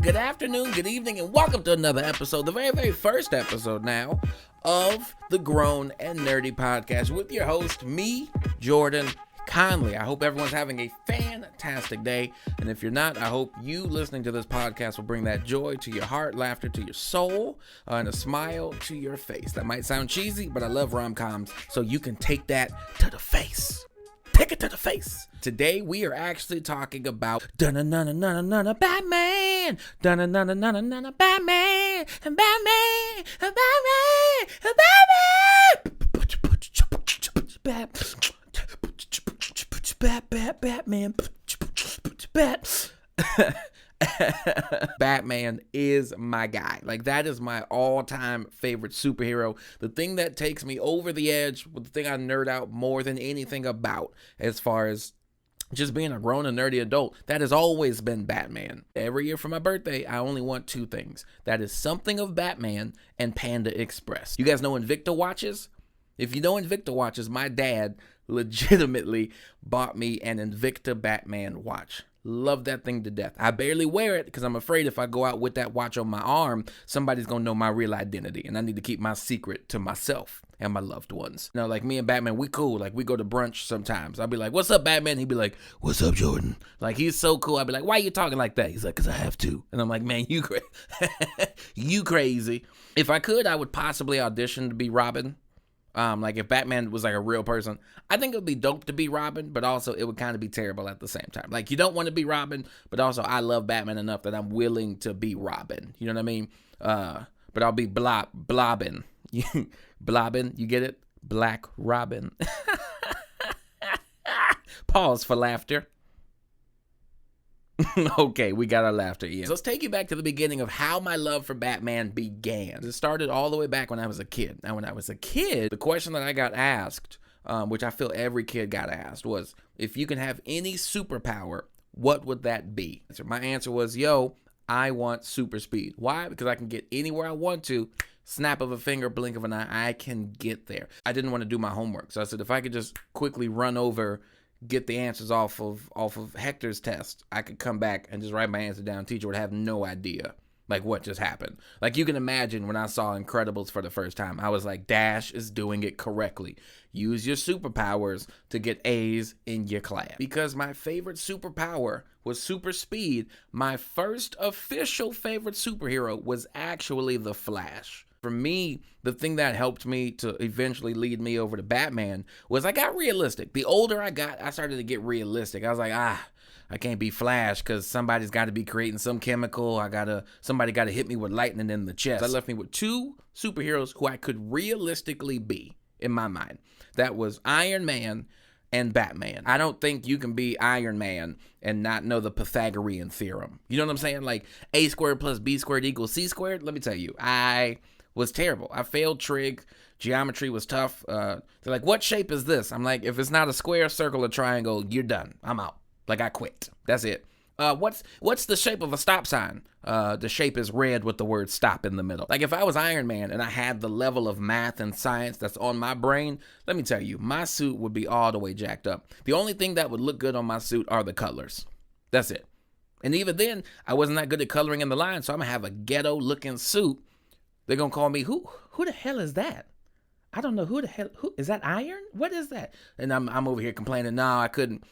good afternoon, good evening, and welcome to another episode, the very, very first episode now of the Grown and Nerdy Podcast with your host, me, Jordan Conley. I hope everyone's having a fantastic day, and if you're not, I hope you listening to this podcast will bring that joy to your heart, laughter to your soul, and a smile to your face. That might sound cheesy, but I love rom-coms, so you can take that to the face. Take it to the face. Today we are actually talking about Batman, Batman, Batman, Batman. Batman is my guy. Like, that is my all-time favorite superhero. The thing that takes me over the edge, the thing I nerd out more than anything about, as far as just being a grown and nerdy adult, that has always been Batman. Every year for my birthday, I only want two things. That is something of Batman and Panda Express. You guys know Invicta watches? If you know Invicta watches, my dad legitimately bought me an Invicta Batman watch. Love that thing to death. I barely wear it because I'm afraid if I go out with that watch on my arm, somebody's going to know my real identity. And I need to keep my secret to myself and my loved ones. You know, like me and Batman, we cool. Like, we go to brunch sometimes. I'll be like, what's up, Batman? He'd be like, what's up, Jordan? Like, he's so cool. I'd be like, why are you talking like that? He's like, because I have to. And I'm like, man, you you crazy. If I could, I would possibly audition to be Robin. Like, if Batman was like a real person, I think it would be dope to be Robin, but also it would kind of be terrible at the same time. Like, you don't want to be Robin, but also I love Batman enough that I'm willing to be Robin. You know what I mean? But I'll be Blobbin. Blobbin, you get it? Black Robin. Pause for laughter. Okay, we got our laughter in. So let's take you back to the beginning of how my love for Batman began. It started all the way back when I was a kid. Now, when I was a kid, the question that I got asked, which I feel every kid got asked, was, if you can have any superpower, what would that be? So my answer was, I want super speed. Why? Because I can get anywhere I want to. Snap of a finger, blink of an eye, I can get there. I didn't want to do my homework, so I said if I could just quickly run over, get the answers off of Hector's test, I could come back and just write my answer down. Teacher would have no idea like what just happened. Like, you can imagine when I saw Incredibles for the first time, I was like, Dash is doing it correctly. Use your superpowers to get A's in your class. Because my favorite superpower was super speed, my first official favorite superhero was actually the Flash. For me, the thing that helped me to eventually lead me over to Batman was I got realistic. The older I got, I started to get realistic. I was like, I can't be Flash because somebody's got to be creating some chemical. Somebody got to hit me with lightning in the chest. That left me with two superheroes who I could realistically be in my mind. That was Iron Man and Batman. I don't think you can be Iron Man and not know the Pythagorean theorem. You know what I'm saying? Like, A squared plus B squared equals C squared. Let me tell you, I was terrible. I failed trig. Geometry was tough. They're like, what shape is this? I'm like, if it's not a square, circle, or triangle, you're done. I'm out. Like, I quit. That's it. What's the shape of a stop sign? The shape is red with the word stop in the middle. Like, if I was Iron Man and I had the level of math and science that's on my brain, let me tell you, my suit would be all the way jacked up. The only thing that would look good on my suit are the colors. That's it. And even then, I wasn't that good at coloring in the line, so I'm going to have a ghetto-looking suit. They're going to call me, who the hell is that? I don't know who is that iron? What is that? And I'm over here complaining, no, I couldn't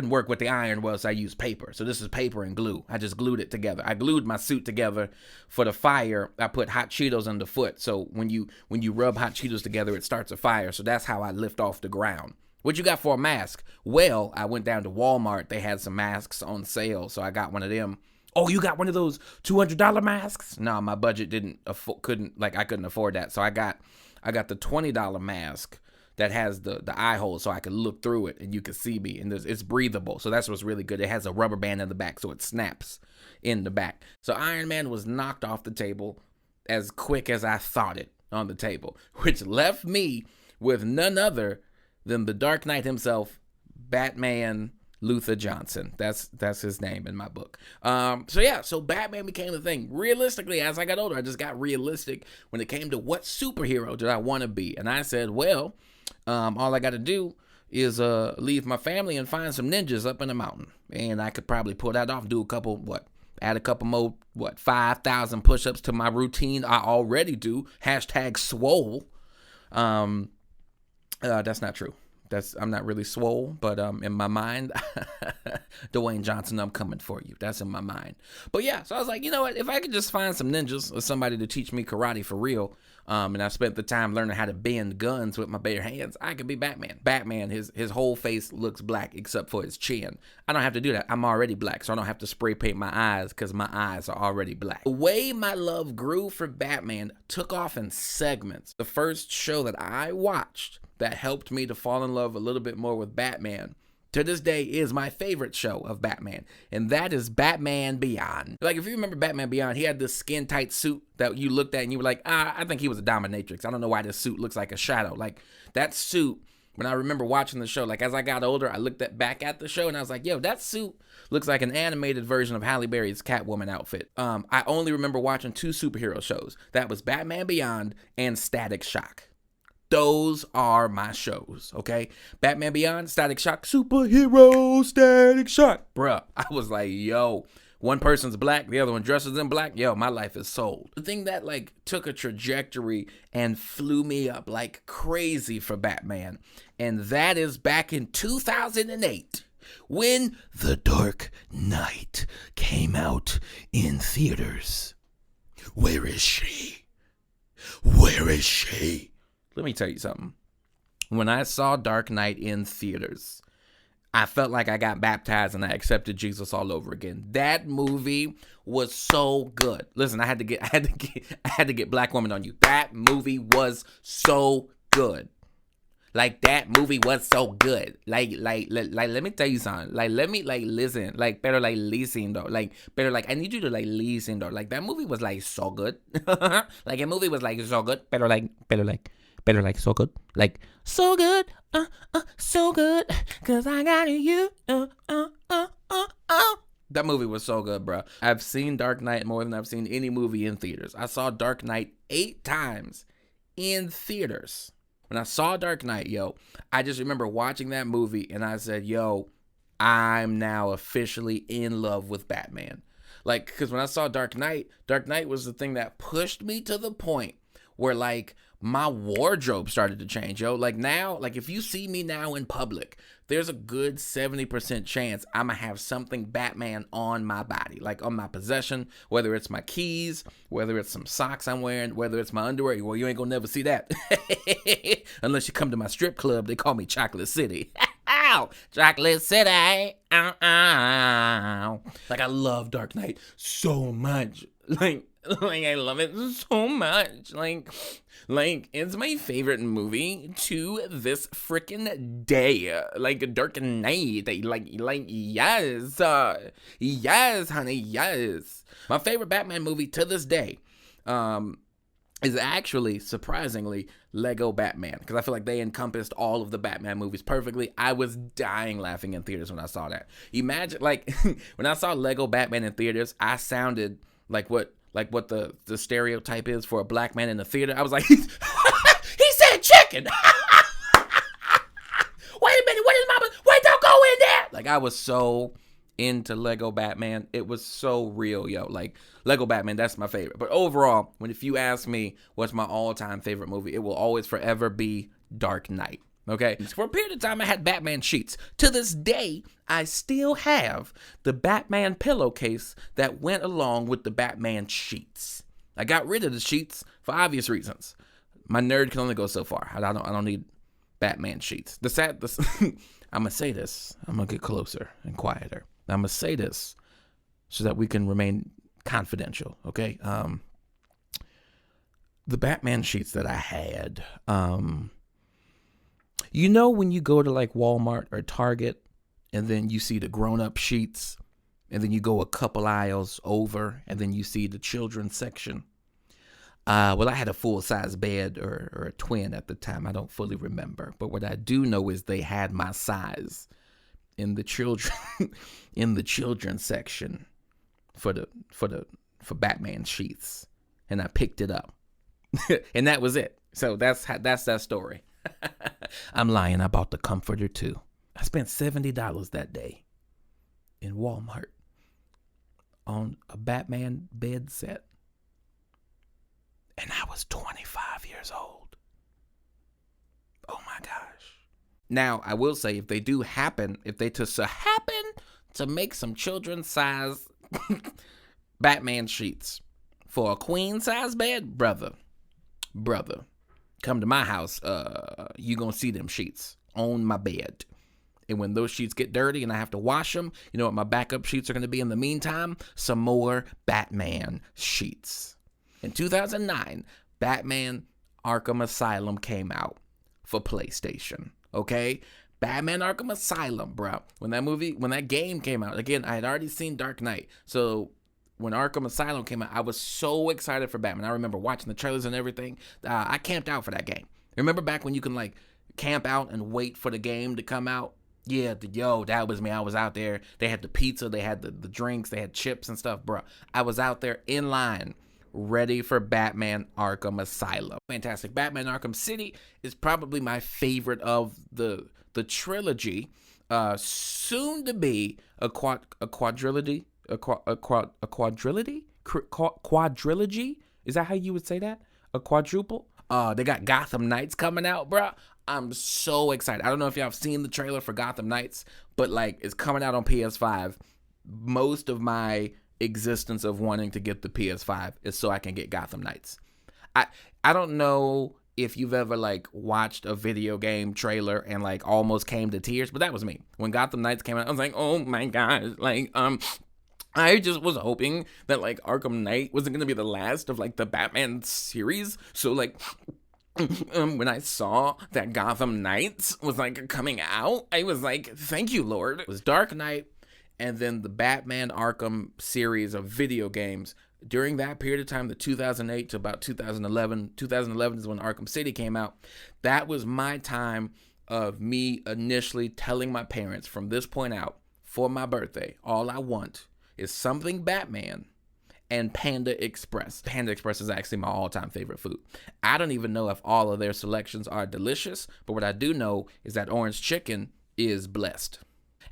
work with the iron was I used paper. So this is paper and glue. I just glued it together. I glued my suit together for the fire. I put hot Cheetos on the foot. So when you rub hot Cheetos together, it starts a fire. So that's how I lift off the ground. What you got for a mask? Well, I went down to Walmart. They had some masks on sale. So I got one of them. Oh, you got one of those $200 masks? No, my budget I couldn't afford that. So I got the $20 mask that has the eye hole so I could look through it and you can see me, and it's breathable. So that's what's really good. It has a rubber band in the back so it snaps in the back. So Iron Man was knocked off the table as quick as I thought it on the table, which left me with none other than the Dark Knight himself, Batman Luther Johnson. That's his name in my book. So Batman became the thing. Realistically, as I got older, I just got realistic when it came to what superhero did I want to be. And I said, well, all I got to do is leave my family and find some ninjas up in the mountain. And I could probably pull that off, do a couple, Add a couple more, 5,000 push-ups to my routine I already do. Hashtag swole. That's not true. I'm not really swole, but in my mind, Dwayne Johnson, I'm coming for you. That's in my mind. But yeah, so I was like, you know what? If I could just find some ninjas or somebody to teach me karate for real, and I spent the time learning how to bend guns with my bare hands, I could be Batman. Batman, his whole face looks black except for his chin. I don't have to do that. I'm already black, so I don't have to spray paint my eyes because my eyes are already black. The way my love grew for Batman took off in segments. The first show that I watched that helped me to fall in love a little bit more with Batman, to this day, is my favorite show of Batman, and that is Batman Beyond. Like, if you remember Batman Beyond, he had this skin-tight suit that you looked at and you were like, I think he was a dominatrix. I don't know why this suit looks like a shadow. Like, that suit, when I remember watching the show, like, as I got older, I looked back at the show, and I was like, yo, that suit looks like an animated version of Halle Berry's Catwoman outfit. I only remember watching 2 superhero shows. That was Batman Beyond and Static Shock. Those are my shows, okay? Batman Beyond, Static Shock, superhero, Static Shock. Bruh, I was like, yo, one person's black, the other one dresses in black. Yo, my life is sold. The thing that, like, took a trajectory and flew me up like crazy for Batman, and that is back in 2008, when The Dark Knight came out in theaters. Where is she? Where is she? Let me tell you something. When I saw Dark Knight in theaters, I felt like I got baptized and I accepted Jesus all over again. That movie was so good. Listen, I had to get Black Woman on you. That movie was so good. Like, that movie was so good. Like, let me tell you something. Like, let me, like, listen. Like, pero, like, listen, though. Like, pero, like, I need you to, like, listen, though. Like, that movie was, like, so good. Like, a movie was, like, so good. Pero, like, so good. Like, so good. So good. Cause I got you. That movie was so good, bro. I've seen Dark Knight more than I've seen any movie in theaters. I saw Dark Knight 8 times in theaters. When I saw Dark Knight, yo, I just remember watching that movie and I said, yo, I'm now officially in love with Batman. Like, because when I saw Dark Knight was the thing that pushed me to the point where, like, my wardrobe started to change, yo. Like, now, like, if you see me now in public, there's a good 70% chance I'm gonna have something Batman on my body, like on my possession, whether it's my keys, whether it's some socks I'm wearing, whether it's my underwear. Well, you ain't gonna never see that. Unless you come to my strip club, they call me Chocolate City. Ow! Chocolate City. Ow, ow. Like, I love Dark Knight so much. Like, I love it so much. Like, it's my favorite movie to this freaking day. Like, Dark Knight. Like, yes. Yes, honey, yes. My favorite Batman movie to this day is actually, surprisingly, Lego Batman. Because I feel like they encompassed all of the Batman movies perfectly. I was dying laughing in theaters when I saw that. Imagine, like, when I saw Lego Batman in theaters, I sounded like what the stereotype is for a black man in the theater. I was like, he said chicken. Wait a minute, what is mama? Wait, don't go in there. Like, I was so into Lego Batman. It was so real, yo. Like, Lego Batman, that's my favorite. But overall, if you ask me what's my all-time favorite movie, it will always forever be Dark Knight. Okay? For a period of time, I had Batman sheets. To this day, I still have the Batman pillowcase that went along with the Batman sheets. I got rid of the sheets for obvious reasons. My nerd can only go so far. I don't need Batman sheets. I'm gonna say this. I'm gonna get closer and quieter. I'm gonna say this so that we can remain confidential. Okay? The Batman sheets that I had. You know when you go to, like, Walmart or Target and then you see the grown-up sheets and then you go a couple aisles over and then you see the children's section? Well, I had a full-size bed or a twin at the time. I don't fully remember. But what I do know is they had my size in the children's section for Batman sheets. And I picked it up. And that was it. So that's that story. I'm lying. I bought the comforter too. I spent $70 that day in Walmart on a Batman bed set. And I was 25 years old. Oh my gosh. Now, I will say, if they happen to make some children's size Batman sheets for a queen size bed, brother, come to my house. You gonna see them sheets on my bed. And when those sheets get dirty and I have to wash them, you know what my backup sheets are going to be in the meantime? Some more Batman sheets. In 2009, Batman Arkham Asylum came out for PlayStation. Okay? Batman Arkham Asylum, bro. When that game came out, again, I had already seen Dark Knight. So when Arkham Asylum came out, I was so excited for Batman. I remember watching the trailers and everything. I camped out for that game. Remember back when you can like camp out and wait for the game to come out? Yeah, that was me. I was out there. They had the pizza, they had the drinks, they had chips and stuff, bro. I was out there in line, ready for Batman Arkham Asylum. Fantastic. Batman Arkham City is probably my favorite of the trilogy. Soon to be a quadrilogy. A quadrilogy? Quadrilogy? Is that how you would say that? A quadruple? They got Gotham Knights coming out, bro. I'm so excited. I don't know if y'all have seen the trailer for Gotham Knights, but like it's coming out on PS5. Most of my existence of wanting to get the PS5 is so I can get Gotham Knights. I don't know if you've ever like watched a video game trailer and like almost came to tears, but that was me. When Gotham Knights came out, I was like, oh my God, like I just was hoping that like Arkham Knight wasn't gonna be the last of like the Batman series. So like when I saw that Gotham Knights was like coming out, I was like, thank you, Lord. It was Dark Knight and then the Batman Arkham series of video games. During that period of time, the 2008 to about 2011 is when Arkham City came out. That was my time of me initially telling my parents from this point out, for my birthday, all I want is something Batman and Panda Express. Panda Express is actually my all-time favorite food. I don't even know if all of their selections are delicious, but what I do know is that orange chicken is blessed.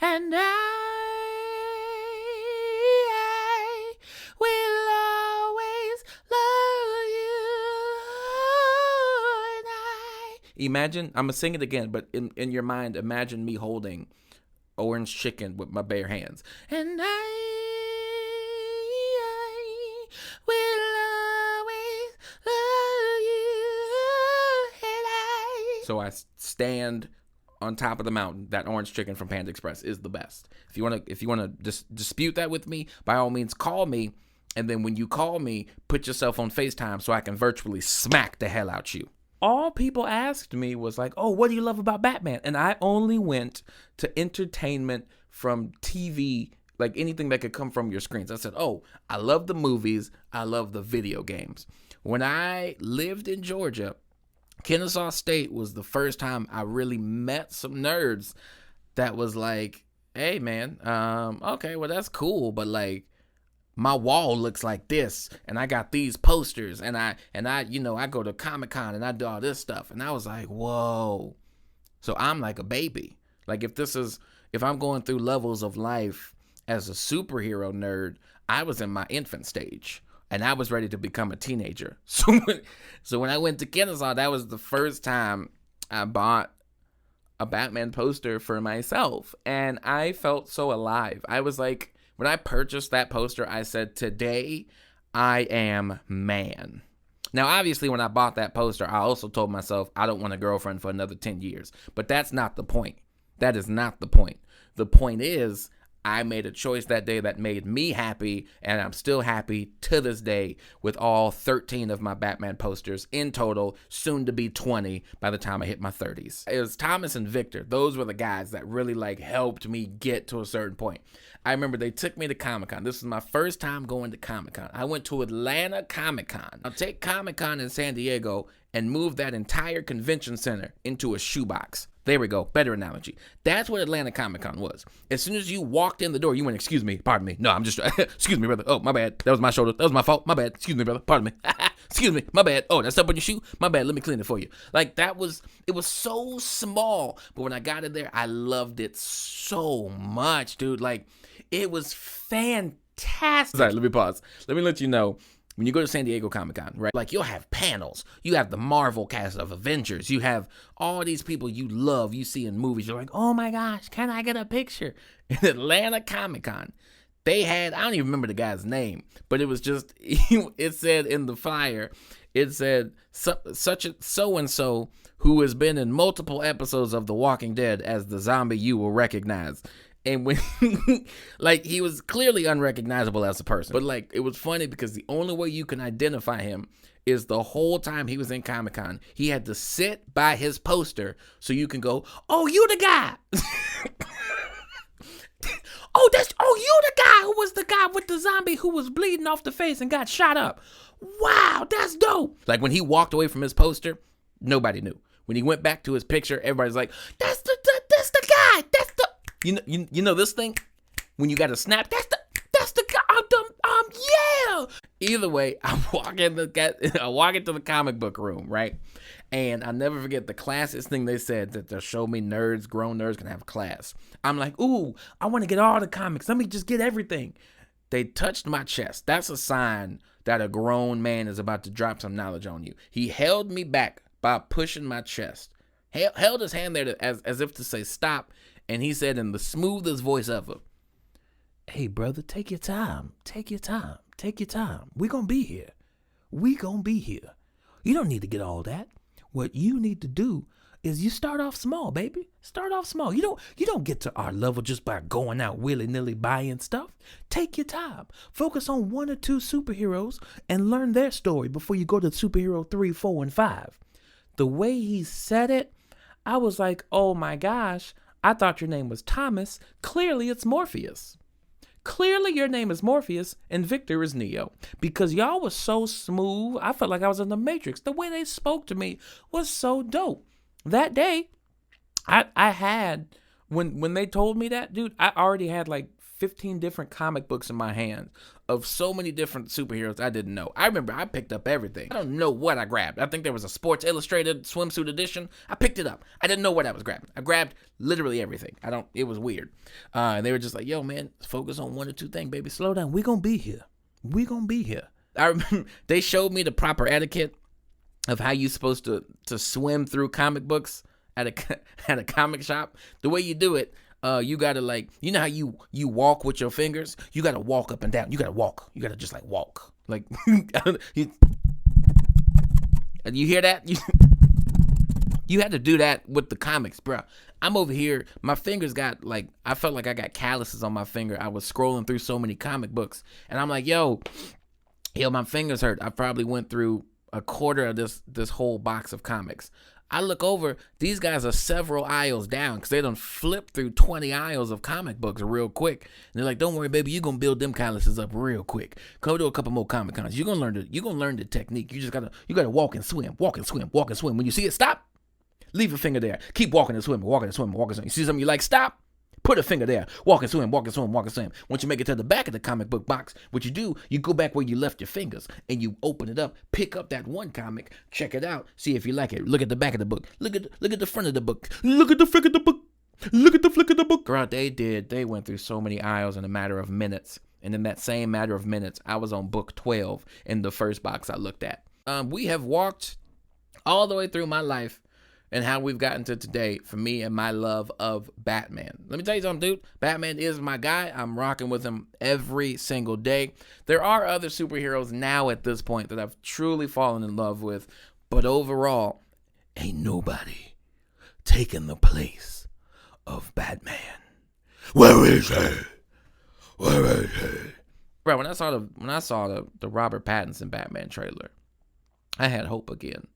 And I will always love you. And imagine, I'm gonna sing it again, but in your mind, imagine me holding orange chicken with my bare hands. And I will always love you. And so I stand on top of the mountain. That orange chicken from Panda Express is the best. If you wanna dispute that with me, by all means call me. And then when you call me, put yourself on FaceTime so I can virtually smack the hell out you. All people asked me was like, oh, what do you love about Batman? And I only went to entertainment from TV, like anything that could come from your screens. I said, oh, I love the movies. I love the video games. When I lived in Georgia, Kennesaw State was the first time I really met some nerds that was like, hey, man, okay, well, that's cool, but like, my wall looks like this, and I got these posters, and I I go to Comic-Con and I do all this stuff. And I was like, whoa. So I'm like a baby. Like if I'm going through levels of life as a superhero nerd, I was in my infant stage and I was ready to become a teenager. So when I went to Kennesaw, that was the first time I bought a Batman poster for myself. And I felt so alive. I was like, when I purchased that poster, I said, today I am man. Now, obviously, when I bought that poster, I also told myself I don't want a girlfriend for another 10 years. But that's not the point. That is not the point. The point is, I made a choice that day that made me happy, and I'm still happy to this day with all 13 of my Batman posters in total, soon to be 20 by the time I hit my 30s. It was Thomas and Victor. Those were the guys that really like helped me get to a certain point. I remember they took me to Comic-Con. This was my first time going to Comic-Con. I went to Atlanta Comic-Con. I'll take Comic-Con in San Diego and move that entire convention center into a shoebox. There we go. Better analogy. That's what Atlanta Comic-Con was. As soon as you walked in the door, you went, excuse me, pardon me. No, I'm just, excuse me, brother. Oh, my bad. That was my shoulder. That was my fault. My bad. Excuse me, brother. Pardon me. Excuse me. My bad. Oh, that's up on your shoe? My bad. Let me clean it for you. Like it was so small. But when I got in there, I loved it so much, dude. Like, it was fantastic. fantastic. Sorry, let me pause. Let me let you know. When you go to San Diego Comic-Con, right? Like, you'll have panels. You have the Marvel cast of Avengers. You have all these people you love, you see in movies. You're like, oh my gosh, can I get a picture? In Atlanta Comic-Con, they had, I don't even remember the guy's name, but it was just, it said in the flyer, it said, so-and-so who has been in multiple episodes of The Walking Dead as the zombie you will recognize. And when, like, he was clearly unrecognizable as a person. But, like, it was funny because the only way you can identify him is the whole time he was in Comic-Con, he had to sit by his poster so you can go, oh, you the guy. You the guy who was the guy with the zombie who was bleeding off the face and got shot up. Wow, that's dope. Like, when he walked away from his poster, nobody knew. When he went back to his picture, everybody's like, that's the guy. That's the... You know this thing? When you got to snap, that's the guy. Yeah. Either way, I walk into the comic book room, right? And I'll never forget the classiest thing they said, that they'll show me grown nerds can have class. I'm like, ooh, I want to get all the comics. Let me just get everything. They touched my chest. That's a sign that a grown man is about to drop some knowledge on you. He held me back by pushing my chest. Held his hand there as if to say stop. And he said in the smoothest voice ever, hey, brother, take your time. Take your time. Take your time. We're going to be here. We're going to be here. You don't need to get all that. What you need to do is you start off small, baby. Start off small. You don't get to our level just by going out willy-nilly buying stuff. Take your time. Focus on 1 or 2 superheroes and learn their story before you go to superhero 3, 4, and 5. The way he said it, I was like, oh my gosh, I thought your name was Thomas. Clearly it's Morpheus. Clearly your name is Morpheus and Victor is Neo. Because y'all was so smooth, I felt like I was in the Matrix. The way they spoke to me was so dope. That day, I had, when they told me that, dude, I already had like 15 different comic books in my hand of so many different superheroes I didn't know. I remember I picked up everything. I don't know what I grabbed. I think there was a Sports Illustrated swimsuit edition. I picked it up. I didn't know what I was grabbing. I grabbed literally everything. It was weird. And they were just like, yo, man, focus on 1 or 2 things, baby. Slow down. We're going to be here. We're going to be here. I remember they showed me the proper etiquette of how you're supposed to swim through comic books at a comic shop. The way you do it, you gotta, like, you know how you walk with your fingers? You gotta walk up and down. You gotta walk. You gotta just like walk. Like, you hear that? You had to do that with the comics, bro. I'm over here. My fingers got like, I felt like I got calluses on my finger. I was scrolling through so many comic books, and I'm like, yo, my fingers hurt. I probably went through a quarter of this whole box of comics. I look over, these guys are several aisles down because they done flipped through 20 aisles of comic books real quick. And they're like, don't worry, baby, you're going to build them calluses up real quick. Go to a couple more Comic Cons. You're going to learn the technique. You gotta walk and swim, walk and swim, walk and swim. When you see it, stop, leave a finger there. Keep walking and swimming, walking and swimming, walking and swimming. You see something you like, stop, put a finger there. Walk and swim, walk and swim, walk and swim. Once you make it to the back of the comic book box, what you do, you go back where you left your fingers and you open it up, pick up that one comic, check it out, see if you like it. Look at the back of the book. Look at the front of the book. Look at the flick of the book. Look at the flick of the book. Girl, they went through so many aisles in a matter of minutes. And in that same matter of minutes, I was on book 12 in the first box I looked at. We have walked all the way through my life and how we've gotten to today for me and my love of Batman. Let me tell you something, dude. Batman is my guy. I'm rocking with him every single day. There are other superheroes now at this point that I've truly fallen in love with, but overall, ain't nobody taking the place of Batman. Where is he? Where is he? Bro, when I saw the Robert Pattinson Batman trailer, I had hope again.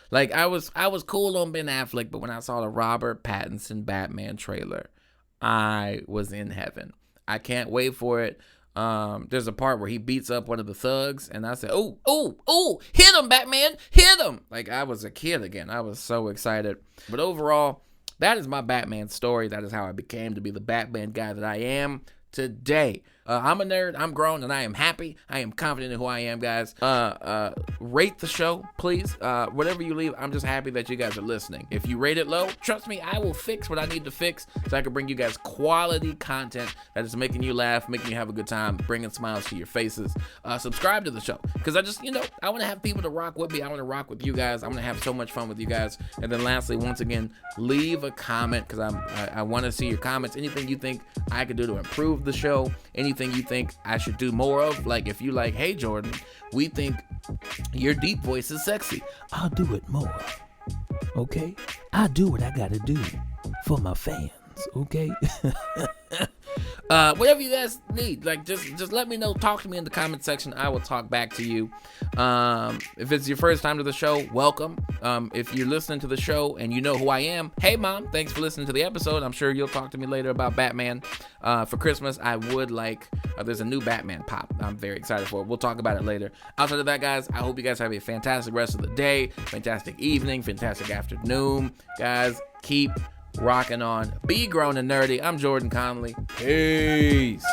Like, I was cool on Ben Affleck, but when I saw the Robert Pattinson Batman trailer, I was in heaven. I can't wait for it. There's a part where he beats up one of the thugs, and I said, oh, hit him, Batman, hit him. Like, I was a kid again. I was so excited. But overall, that is my Batman story. That is how I became to be the Batman guy that I am today. I'm a nerd. I'm grown, and I am happy. I am confident in who I am, guys. Rate the show, please. Whatever you leave, I'm just happy that you guys are listening. If you rate it low, trust me, I will fix what I need to fix so I can bring you guys quality content that is making you laugh, making you have a good time, bringing smiles to your faces. Subscribe to the show, because I just, I want to have people to rock with me. I want to rock with you guys. I want to have so much fun with you guys. And then lastly, once again, leave a comment, because I want to see your comments. Anything you think I could do to improve the show, anything you think I should do more of. Like, if you like, hey Jordan, we think your deep voice is sexy, I'll do it more. Okay? I'll do what I gotta do for my fans. Okay? Whatever you guys need, like, just let me know. Talk to me in the comment section. I will talk back to you. If it's your first time to the show, welcome. If you're listening to the show and you know who I am, hey mom, thanks for listening to the episode. I'm sure you'll talk to me later about Batman. For Christmas, I would like, there's a new Batman pop I'm very excited for. We'll talk about it later. Outside of that, guys, I hope you guys have a fantastic rest of the day, fantastic evening, fantastic afternoon. Guys, keep rocking on. Be grown and nerdy. I'm Jordan Conley. Peace.